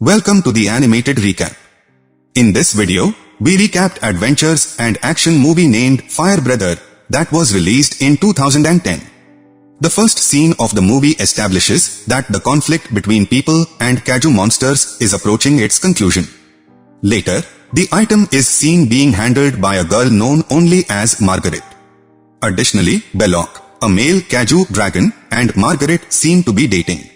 Welcome to the animated recap. In this video, we recapped adventures and action movie named Firebreather that was released in 2010. The first scene of the movie establishes that the conflict between people and Kaiju monsters is approaching its conclusion. Later, the item is seen being handled by a girl known only as Margaret. Additionally, Belloc, a male Kaiju dragon, and Margaret seem to be dating.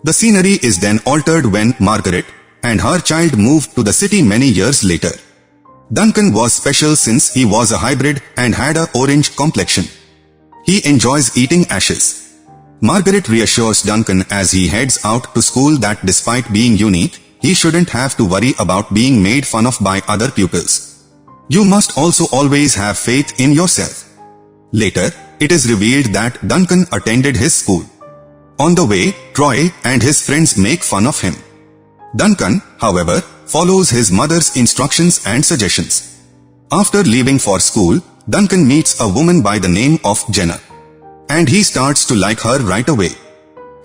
The scenery is then altered when Margaret and her child moved to the city many years later. Duncan was special since he was a hybrid and had an orange complexion. He enjoys eating ashes. Margaret reassures Duncan as he heads out to school that despite being unique, he shouldn't have to worry about being made fun of by other pupils. You must also always have faith in yourself. Later, it is revealed that Duncan attended his school. On the way, Troy and his friends make fun of him. Duncan, however, follows his mother's instructions and suggestions. After leaving for school, Duncan meets a woman by the name of Jenna. And he starts to like her right away.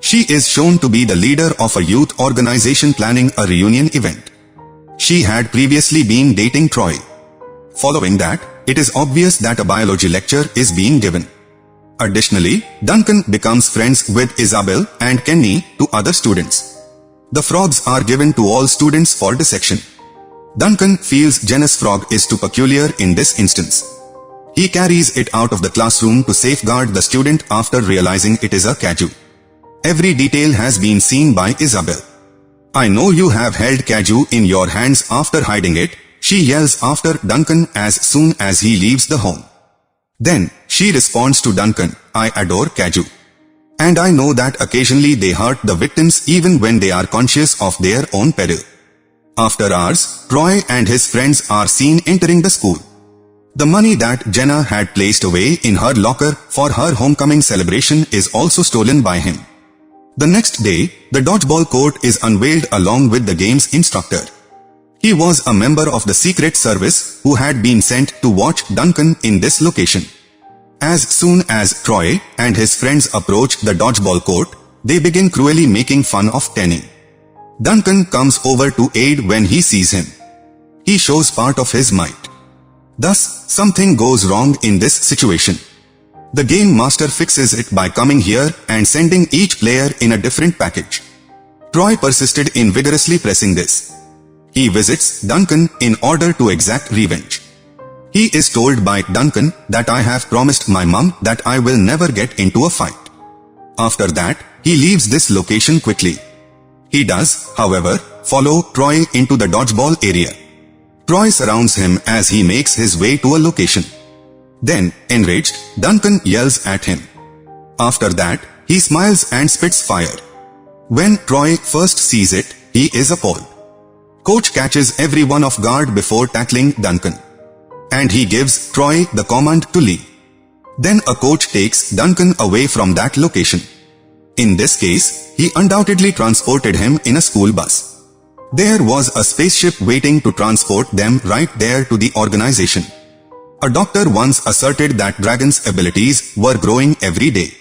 She is shown to be the leader of a youth organization planning a reunion event. She had previously been dating Troy. Following that, it is obvious that a biology lecture is being given. Additionally, Duncan becomes friends with Isabel and Kenny, two other students. The frogs are given to all students for dissection. Duncan feels Jenna's frog is too peculiar in this instance. He carries it out of the classroom to safeguard the student after realizing it is a Kaiju. Every detail has been seen by Isabel. "I know you have held Kaiju in your hands after hiding it," she yells after Duncan as soon as he leaves the home. Then, she responds to Duncan, "I adore Kaiju. And I know that occasionally they hurt the victims even when they are conscious of their own peril." After hours, Troy and his friends are seen entering the school. The money that Jenna had placed away in her locker for her homecoming celebration is also stolen by him. The next day, the dodgeball court is unveiled along with the game's instructor. He was a member of the Secret Service who had been sent to watch Duncan in this location. As soon as Troy and his friends approach the dodgeball court, they begin cruelly making fun of Tenny. Duncan comes over to aid when he sees him. He shows part of his might. Thus, something goes wrong in this situation. The game master fixes it by coming here and sending each player in a different package. Troy persisted in vigorously pressing this. He visits Duncan in order to exact revenge. He is told by Duncan that "I have promised my mom that I will never get into a fight." After that, he leaves this location quickly. He does, however, follow Troy into the dodgeball area. Troy surrounds him as he makes his way to a location. Then, enraged, Duncan yells at him. After that, he smiles and spits fire. When Troy first sees it, he is appalled. Coach catches everyone off guard before tackling Duncan. And he gives Troy the command to leave. Then a coach takes Duncan away from that location. In this case, he undoubtedly transported him in a school bus. There was a spaceship waiting to transport them right there to the organization. A doctor once asserted that dragons' abilities were growing every day.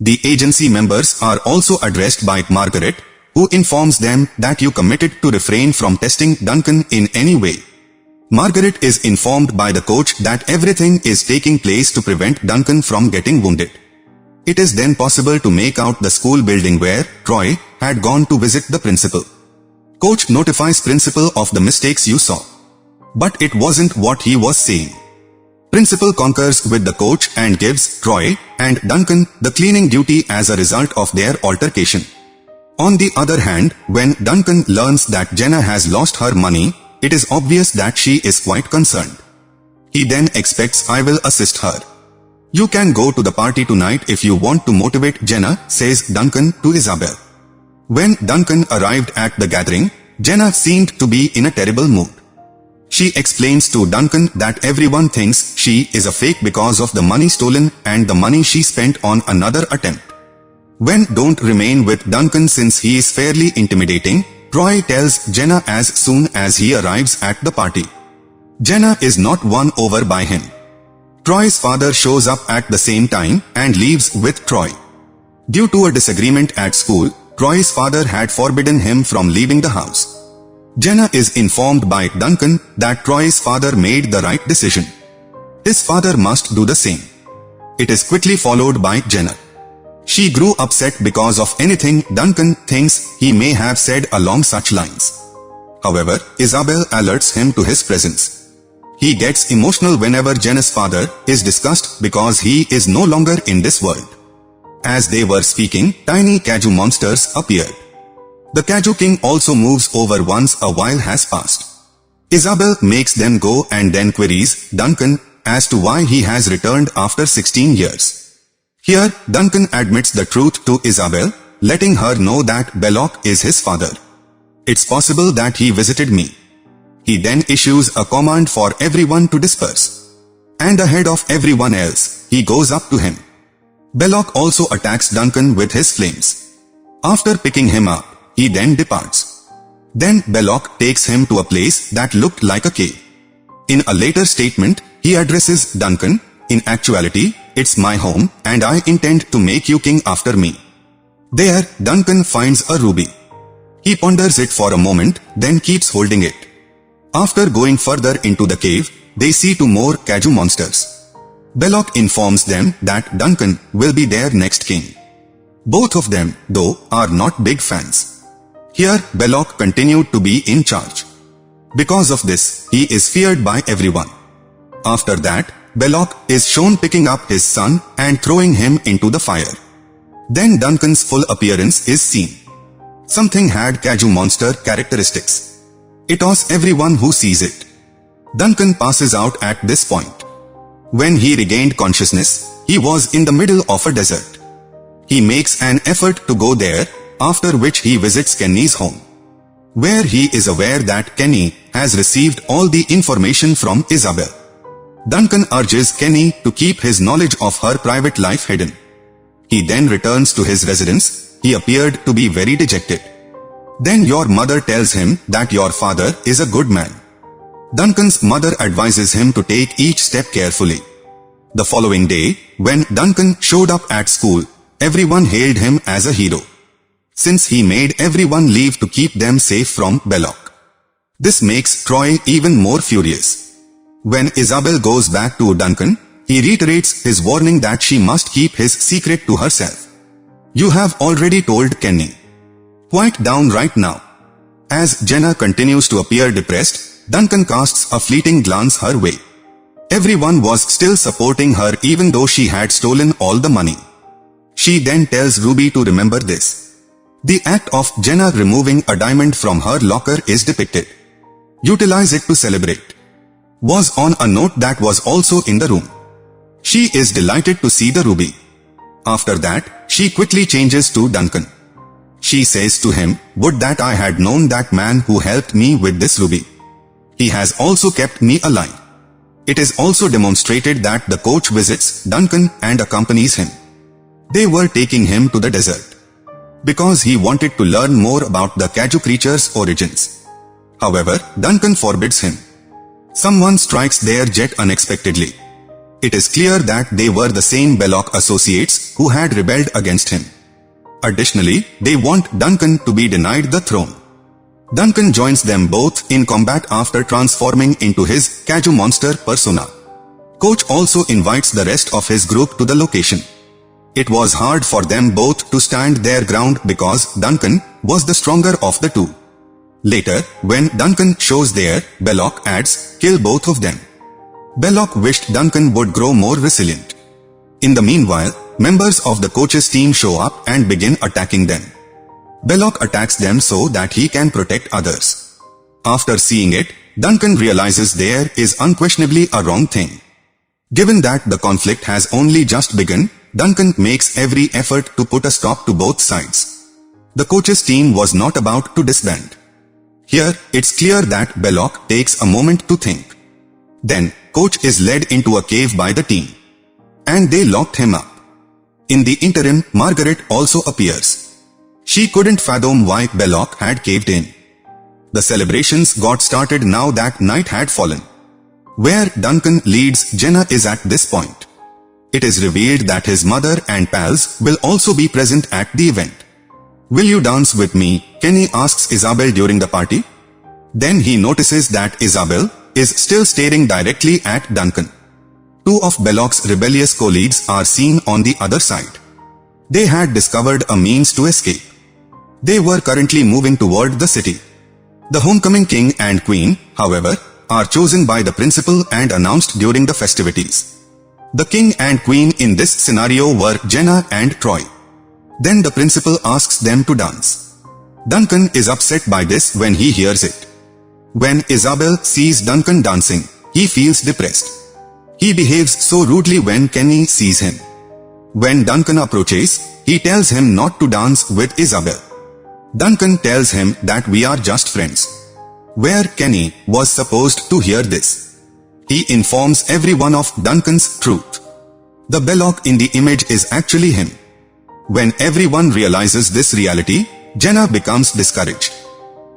The agency members are also addressed by Margaret, who informs them that you committed to refrain from testing Duncan in any way. Margaret is informed by the coach that everything is taking place to prevent Duncan from getting wounded. It is then possible to make out the school building where Troy had gone to visit the principal. Coach notifies principal of the mistakes you saw. But it wasn't what he was saying. Principal concurs with the coach and gives Troy and Duncan the cleaning duty as a result of their altercation. On the other hand, when Duncan learns that Jenna has lost her money, it is obvious that she is quite concerned. He then expects "I will assist her. You can go to the party tonight if you want to motivate Jenna," says Duncan to Isabel. When Duncan arrived at the gathering, Jenna seemed to be in a terrible mood. She explains to Duncan that everyone thinks she is a fake because of the money stolen and the money she spent on another attempt. When don't remain with Duncan since he is fairly intimidating, Troy tells Jenna as soon as he arrives at the party. Jenna is not won over by him. Troy's father shows up at the same time and leaves with Troy. Due to a disagreement at school, Troy's father had forbidden him from leaving the house. Jenna is informed by Duncan that Troy's father made the right decision. His father must do the same. It is quickly followed by Jenna. She grew upset because of anything Duncan thinks he may have said along such lines. However, Isabel alerts him to his presence. He gets emotional whenever Jenna's father is discussed because he is no longer in this world. As they were speaking, tiny Kaiju monsters appeared. The Kaiju King also moves over once a while has passed. Isabel makes them go and then queries Duncan as to why he has returned after 16 years. Here, Duncan admits the truth to Isabel, letting her know that Belloc is his father. It's possible that he visited me. He then issues a command for everyone to disperse. And ahead of everyone else, he goes up to him. Belloc also attacks Duncan with his flames. After picking him up, he then departs. Then Belloc takes him to a place that looked like a cave. In a later statement, he addresses Duncan, "In actuality, it's my home and I intend to make you king after me." There, Duncan finds a ruby. He ponders it for a moment, then keeps holding it. After going further into the cave, they see two more Kaiju monsters. Belloc informs them that Duncan will be their next king. Both of them, though, are not big fans. Here, Belloc continued to be in charge. Because of this, he is feared by everyone. After that, Belloc is shown picking up his son and throwing him into the fire. Then Duncan's full appearance is seen. Something had Kaiju monster characteristics. It awes everyone who sees it. Duncan passes out at this point. When he regained consciousness, he was in the middle of a desert. He makes an effort to go there, after which he visits Kenny's home, where he is aware that Kenny has received all the information from Isabel. Duncan urges Kenny to keep his knowledge of her private life hidden. He then returns to his residence. He appeared to be very dejected. Then your mother tells him that your father is a good man. Duncan's mother advises him to take each step carefully. The following day, when Duncan showed up at school, everyone hailed him as a hero, since he made everyone leave to keep them safe from Belloc. This makes Troy even more furious. When Isabel goes back to Duncan, he reiterates his warning that she must keep his secret to herself. "You have already told Kenny. Quiet down right now." As Jenna continues to appear depressed, Duncan casts a fleeting glance her way. Everyone was still supporting her even though she had stolen all the money. She then tells Ruby to remember this. The act of Jenna removing a diamond from her locker is depicted. "Utilize it to celebrate," was on a note that was also in the room. She is delighted to see the ruby. After that, she quickly changes to Duncan. She says to him, "Would that I had known that man who helped me with this ruby. He has also kept me alive." It is also demonstrated that the coach visits Duncan and accompanies him. They were taking him to the desert because he wanted to learn more about the Kaiju creature's origins. However, Duncan forbids him. Someone strikes their jet unexpectedly. It is clear that they were the same Belloc associates who had rebelled against him. Additionally, they want Duncan to be denied the throne. Duncan joins them both in combat after transforming into his Kaiju monster persona. Coach also invites the rest of his group to the location. It was hard for them both to stand their ground because Duncan was the stronger of the two. Later, when Duncan shows there, Belloc adds, "Kill both of them." Belloc wished Duncan would grow more resilient. In the meanwhile, members of the coach's team show up and begin attacking them. Belloc attacks them so that he can protect others. After seeing it, Duncan realizes there is unquestionably a wrong thing. Given that the conflict has only just begun, Duncan makes every effort to put a stop to both sides. The coach's team was not about to disband. Here, it's clear that Belloc takes a moment to think. Then, Coach is led into a cave by the team. And they locked him up. In the interim, Margaret also appears. She couldn't fathom why Belloc had caved in. The celebrations got started now that night had fallen. Where Duncan leads Jenna is at this point. It is revealed that his mother and pals will also be present at the event. "Will you dance with me?" Kenny asks Isabel during the party. Then he notices that Isabel is still staring directly at Duncan. Two of Belloc's rebellious colleagues are seen on the other side. They had discovered a means to escape. They were currently moving toward the city. The homecoming king and queen, however, are chosen by the principal and announced during the festivities. The king and queen in this scenario were Jenna and Troy. Then the principal asks them to dance. Duncan is upset by this when he hears it. When Isabel sees Duncan dancing, he feels depressed. He behaves so rudely when Kenny sees him. When Duncan approaches, he tells him not to dance with Isabel. Duncan tells him that we are just friends. Where Kenny was supposed to hear this. He informs everyone of Duncan's truth. The Belloc in the image is actually him. When everyone realizes this reality, Jenna becomes discouraged.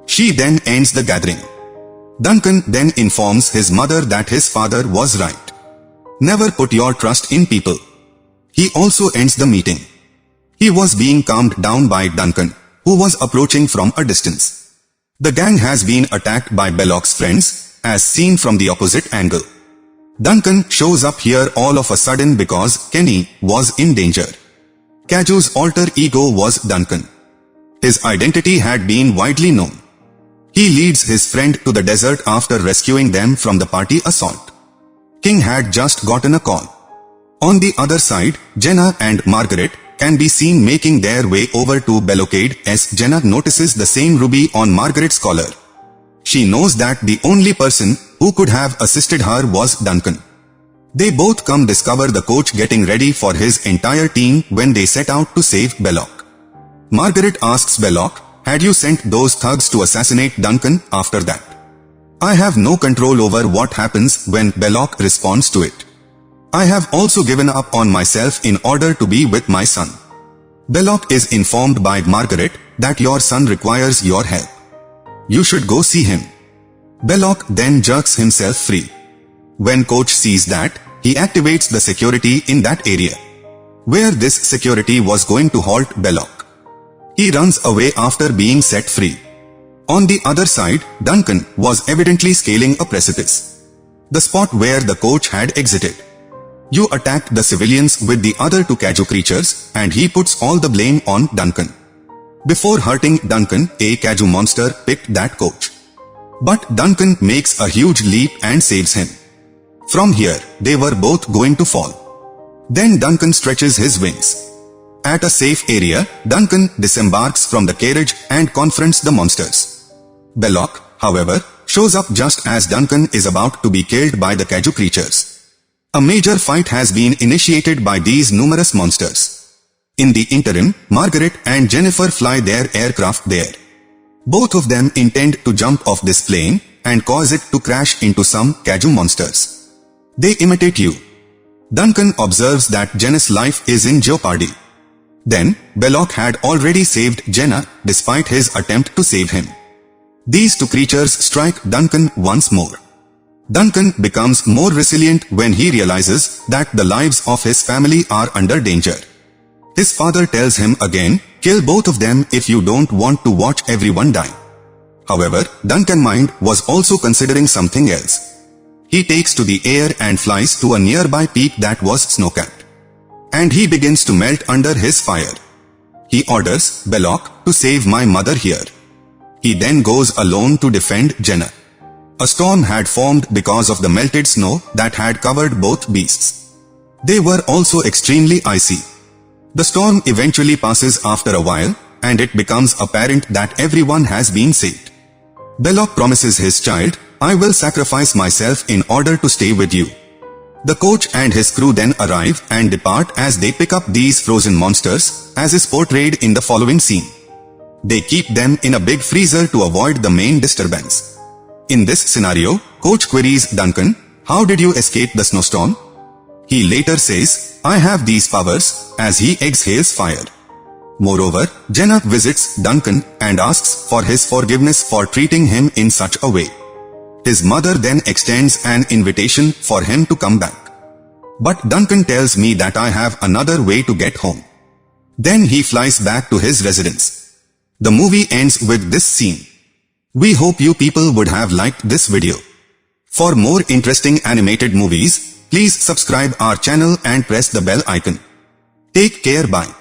She then ends the gathering. Duncan then informs his mother that his father was right. Never put your trust in people. He also ends the meeting. He was being calmed down by Duncan, who was approaching from a distance. The gang has been attacked by Belloc's friends, as seen from the opposite angle. Duncan shows up here all of a sudden because Kenny was in danger. Kaiju's alter ego was Duncan. His identity had been widely known. He leads his friend to the desert after rescuing them from the party assault. King had just gotten a call. On the other side, Jenna and Margaret can be seen making their way over to Bellocade as Jenna notices the same ruby on Margaret's collar. She knows that the only person who could have assisted her was Duncan. They both come discover the coach getting ready for his entire team when they set out to save Belloc. Margaret asks Belloc, "Had you sent those thugs to assassinate Duncan after that?" "I have no control over what happens when Belloc responds to it. I have also given up on myself in order to be with my son." Belloc is informed by Margaret that your son requires your help. You should go see him. Belloc then jerks himself free. When Coach sees that, he activates the security in that area, where this security was going to halt Belloc. He runs away after being set free. On the other side, Duncan was evidently scaling a precipice, the spot where the coach had exited. You attacked the civilians with the other two Kaiju creatures, and he puts all the blame on Duncan. Before hurting Duncan, a Kaiju monster picked that coach. But Duncan makes a huge leap and saves him. From here, they were both going to fall. Then Duncan stretches his wings. At a safe area, Duncan disembarks from the carriage and confronts the monsters. Belloc, however, shows up just as Duncan is about to be killed by the Kaiju creatures. A major fight has been initiated by these numerous monsters. In the interim, Margaret and Jennifer fly their aircraft there. Both of them intend to jump off this plane and cause it to crash into some Kaiju monsters. They imitate you. Duncan observes that Jenna's life is in jeopardy. Then, Belloc had already saved Jenna despite his attempt to save him. These two creatures strike Duncan once more. Duncan becomes more resilient when he realizes that the lives of his family are under danger. His father tells him again, "Kill both of them if you don't want to watch everyone die." However, Duncan's mind was also considering something else. He takes to the air and flies to a nearby peak that was snow-capped. And he begins to melt under his fire. He orders Belloc to save my mother here. He then goes alone to defend Jenna. A storm had formed because of the melted snow that had covered both beasts. They were also extremely icy. The storm eventually passes after a while, and it becomes apparent that everyone has been saved. Belloc promises his child, "I will sacrifice myself in order to stay with you." The coach and his crew then arrive and depart as they pick up these frozen monsters, as is portrayed in the following scene. They keep them in a big freezer to avoid the main disturbance. In this scenario, Coach queries Duncan, "How did you escape the snowstorm?" He later says, "I have these powers," as he exhales fire. Moreover, Jenna visits Duncan and asks for his forgiveness for treating him in such a way. His mother then extends an invitation for him to come back. But Duncan tells me that I have another way to get home. Then he flies back to his residence. The movie ends with this scene. We hope you people would have liked this video. For more interesting animated movies, please subscribe our channel and press the bell icon. Take care, bye.